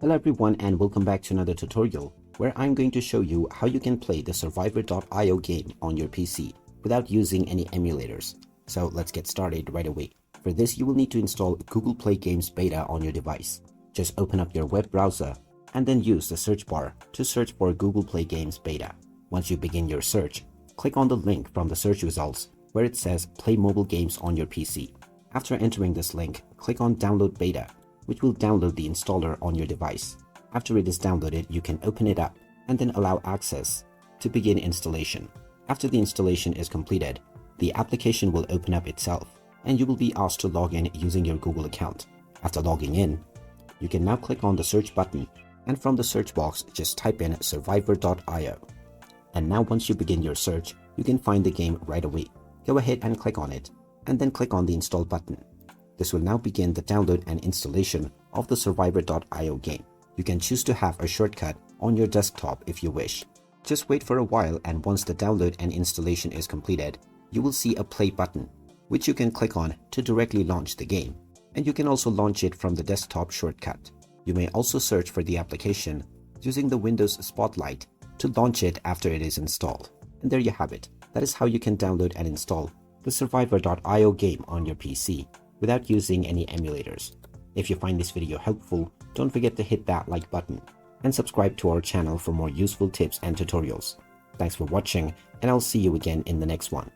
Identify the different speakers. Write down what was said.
Speaker 1: Hello everyone and welcome back to another tutorial where I'm going to show you how you can play the Survivor.io game on your PC without using any emulators. So let's get started right away. For this you will need to install Google Play Games Beta on your device. Just open up your web browser and then use the search bar to search for Google Play Games Beta. Once you begin your search, click on the link from the search results where it says Play Mobile Games on your PC. After entering this link, click on Download Beta, which will download the installer on your device. After it is downloaded, you can open it up and then allow access to begin installation. After the installation is completed, the application will open up itself and you will be asked to log in using your Google account. After logging in, you can now click on the search button and from the search box just type in Survivor.io. And now once you begin your search, you can find the game right away. Go ahead and click on it and then click on the install button. This will now begin the download and installation of the Survivor.io game. You can choose to have a shortcut on your desktop if you wish. Just wait for a while and once the download and installation is completed, you will see a play button, which you can click on to directly launch the game. And you can also launch it from the desktop shortcut. You may also search for the application using the Windows Spotlight to launch it after it is installed. And there you have it. That is how you can download and install the Survivor.io game on your PC without using any emulators. If you find this video helpful, don't forget to hit that like button and subscribe to our channel for more useful tips and tutorials. Thanks for watching and I'll see you again in the next one.